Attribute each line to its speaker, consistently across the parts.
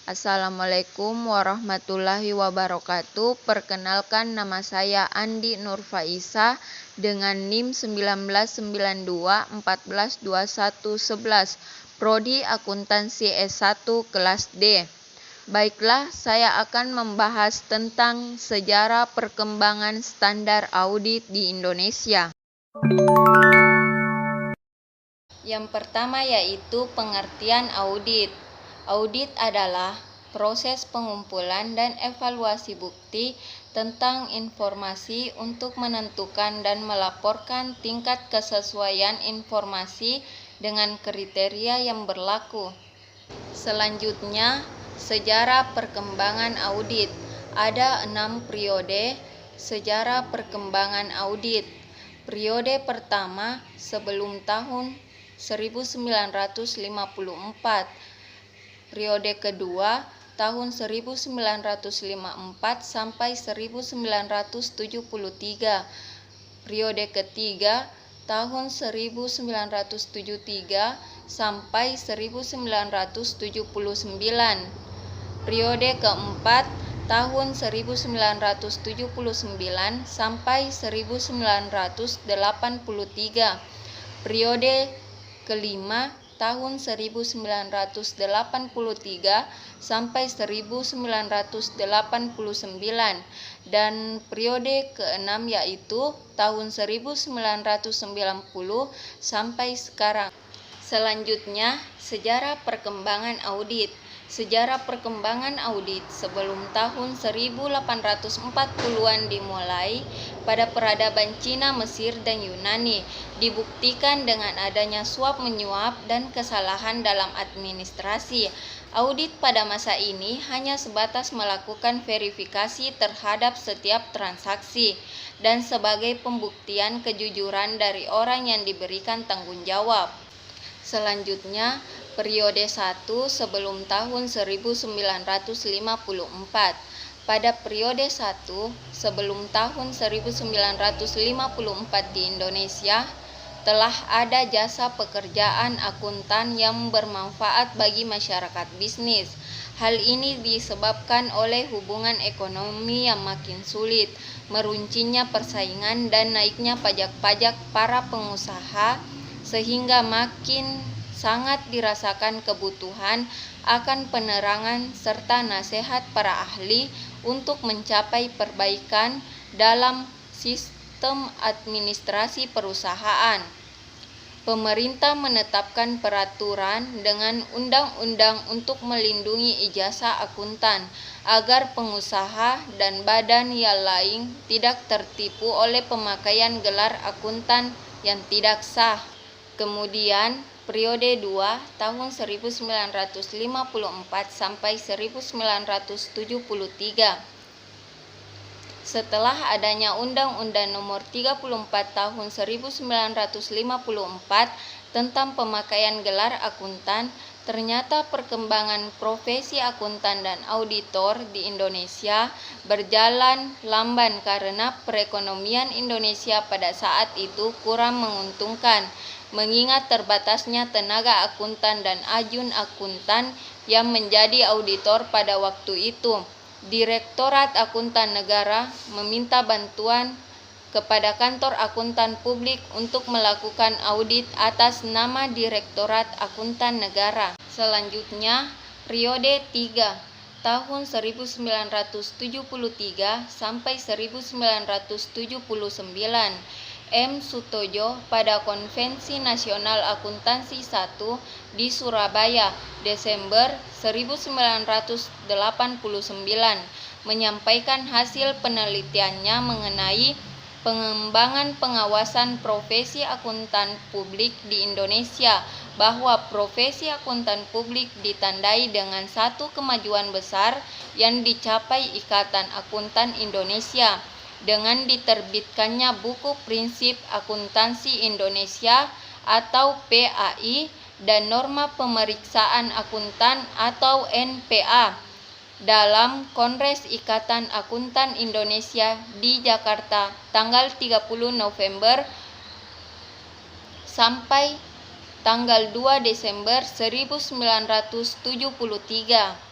Speaker 1: Assalamualaikum warahmatullahi wabarakatuh. Perkenalkan, nama saya Andi Nurfaisa dengan NIM 1992142111, Prodi Akuntansi S1 kelas D. Baiklah, saya akan membahas tentang sejarah perkembangan standar audit di Indonesia. Yang pertama yaitu pengertian audit. Audit adalah proses pengumpulan dan evaluasi bukti tentang informasi untuk menentukan dan melaporkan tingkat kesesuaian informasi dengan kriteria yang berlaku. Selanjutnya, sejarah perkembangan audit. Ada 6 periode sejarah perkembangan audit. Periode pertama sebelum tahun 1954. Periode kedua tahun 1954 sampai 1973. Periode ketiga tahun 1973 sampai 1979. Periode keempat tahun 1979 sampai 1983. Periode kelima tahun 1983 sampai 1989, dan periode keenam yaitu tahun 1990 sampai sekarang. Selanjutnya, sejarah perkembangan audit. Sejarah perkembangan audit sebelum tahun 1840-an dimulai pada peradaban Cina, Mesir, dan Yunani, dibuktikan dengan adanya suap menyuap dan kesalahan dalam administrasi. Audit pada masa ini hanya sebatas melakukan verifikasi terhadap setiap transaksi dan sebagai pembuktian kejujuran dari orang yang diberikan tanggung jawab. Selanjutnya, periode 1 sebelum tahun 1954. Pada periode 1 sebelum tahun 1954 di Indonesia, telah ada jasa pekerjaan akuntan yang bermanfaat bagi masyarakat bisnis. Hal ini disebabkan oleh hubungan ekonomi yang makin sulit, meruncingnya persaingan, dan naiknya pajak-pajak para pengusaha, sehingga makin sangat dirasakan kebutuhan akan penerangan serta nasihat para ahli untuk mencapai perbaikan dalam sistem administrasi perusahaan. Pemerintah menetapkan peraturan dengan undang-undang untuk melindungi ijazah akuntan agar pengusaha dan badan yang lain tidak tertipu oleh pemakaian gelar akuntan yang tidak sah. Kemudian, periode 2 tahun 1954 sampai 1973. Setelah adanya Undang-Undang Nomor 34 Tahun 1954 tentang pemakaian gelar akuntan, ternyata perkembangan profesi akuntan dan auditor di Indonesia berjalan lamban karena perekonomian Indonesia pada saat itu kurang menguntungkan, mengingat terbatasnya tenaga akuntan dan ajun akuntan yang menjadi auditor pada waktu itu. Direktorat Akuntan Negara meminta bantuan kepada kantor akuntan publik untuk melakukan audit atas nama Direktorat Akuntan Negara. Selanjutnya, periode 3 tahun 1973 sampai 1979. M. Sutojo pada Konvensi Nasional Akuntansi 1 di Surabaya, Desember 1989, menyampaikan hasil penelitiannya mengenai pengembangan pengawasan profesi akuntan publik di Indonesia, bahwa profesi akuntan publik ditandai dengan satu kemajuan besar yang dicapai Ikatan Akuntan Indonesia dengan diterbitkannya buku Prinsip Akuntansi Indonesia atau PAI dan Norma Pemeriksaan Akuntan atau NPA dalam Kongres Ikatan Akuntan Indonesia di Jakarta tanggal 30 November sampai tanggal 2 Desember 1973.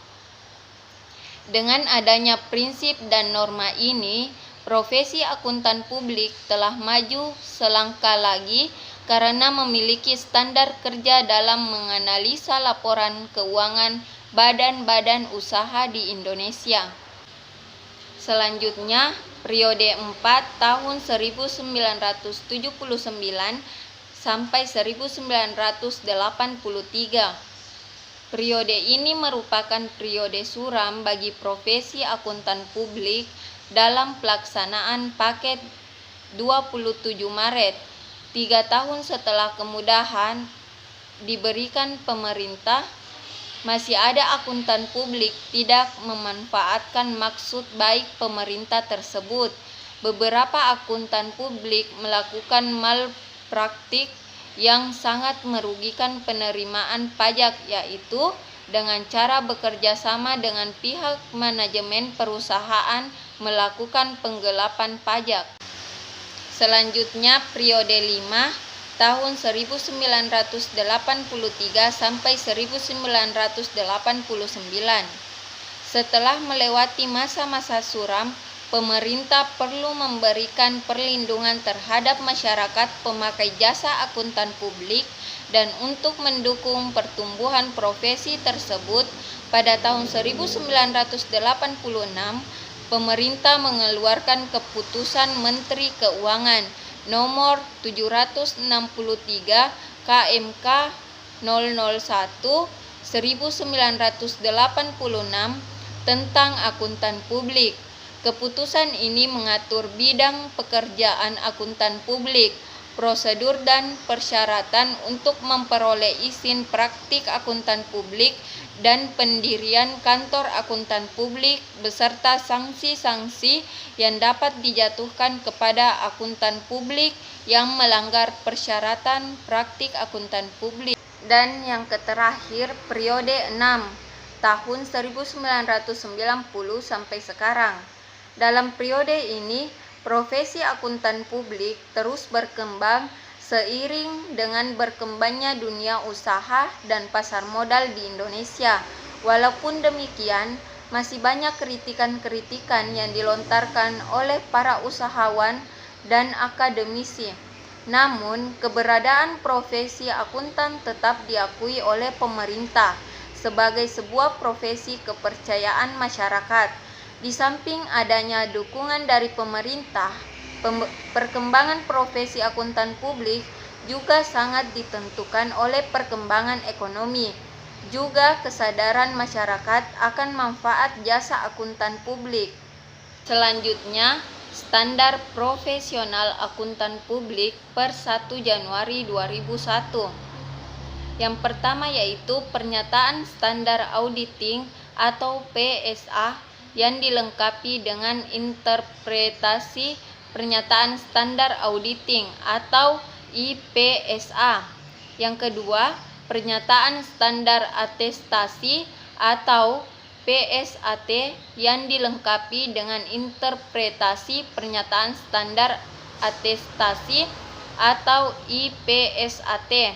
Speaker 1: Dengan adanya prinsip dan norma ini, profesi akuntan publik telah maju selangkah lagi karena memiliki standar kerja dalam menganalisa laporan keuangan badan-badan usaha di Indonesia. Selanjutnya, periode 4 tahun 1979 sampai 1983. Periode ini merupakan periode suram bagi profesi akuntan publik dalam pelaksanaan paket 27 Maret, 3 tahun setelah kemudahan diberikan pemerintah. Masih ada akuntan publik tidak memanfaatkan maksud baik pemerintah tersebut. Beberapa akuntan publik melakukan malpraktik yang sangat merugikan penerimaan pajak, yaitu dengan cara bekerja sama dengan pihak manajemen perusahaan melakukan penggelapan pajak. Selanjutnya, periode 5 tahun 1983 sampai 1989. Setelah melewati masa-masa suram, pemerintah perlu memberikan perlindungan terhadap masyarakat pemakai jasa akuntan publik, dan untuk mendukung pertumbuhan profesi tersebut, pada tahun 1986, pemerintah mengeluarkan Keputusan Menteri Keuangan Nomor 763 KMK 001 1986 tentang akuntan publik. Keputusan ini mengatur bidang pekerjaan akuntan publik, prosedur dan persyaratan untuk memperoleh izin praktik akuntan publik, dan pendirian kantor akuntan publik beserta sanksi-sanksi yang dapat dijatuhkan kepada akuntan publik yang melanggar persyaratan praktik akuntan publik. Dan yang terakhir, periode 6 tahun 1990 sampai sekarang. Dalam periode ini, profesi akuntan publik terus berkembang seiring dengan berkembangnya dunia usaha dan pasar modal di Indonesia. Walaupun demikian, masih banyak kritikan-kritikan yang dilontarkan oleh para usahawan dan akademisi. Namun, keberadaan profesi akuntan tetap diakui oleh pemerintah sebagai sebuah profesi kepercayaan masyarakat. Di samping adanya dukungan dari pemerintah, perkembangan profesi akuntan publik juga sangat ditentukan oleh perkembangan ekonomi, juga kesadaran masyarakat akan manfaat jasa akuntan publik. Selanjutnya, standar profesional akuntan publik per 1 Januari 2001. Yang pertama yaitu Pernyataan Standar Auditing atau PSA yang dilengkapi dengan interpretasi Pernyataan Standar Auditing atau IPSA. Yang kedua, Pernyataan Standar Atestasi atau PSAT yang dilengkapi dengan interpretasi Pernyataan Standar Atestasi atau IPSAT.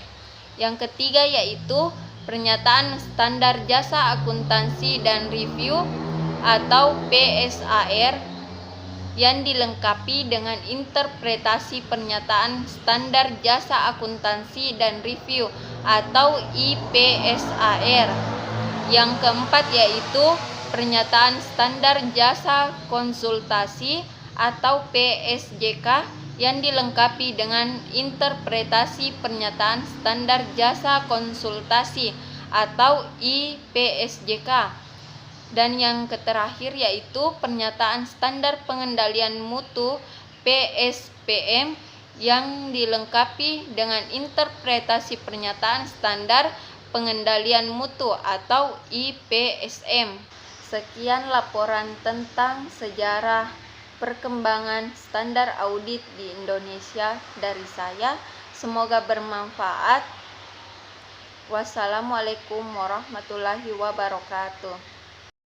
Speaker 1: Yang ketiga yaitu Pernyataan Standar Jasa Akuntansi dan Review atau PSAR yang dilengkapi dengan interpretasi Pernyataan Standar Jasa Akuntansi dan Review atau IPSAR. Yang keempat yaitu Pernyataan Standar Jasa Konsultasi atau PSJK yang dilengkapi dengan interpretasi Pernyataan Standar Jasa Konsultasi atau IPSJK. Dan yang terakhir yaitu Pernyataan Standar Pengendalian Mutu PSPM yang dilengkapi dengan interpretasi Pernyataan Standar Pengendalian Mutu atau IPSM. Sekian laporan tentang sejarah perkembangan standar audit di Indonesia dari saya. Semoga bermanfaat. Wassalamualaikum warahmatullahi wabarakatuh.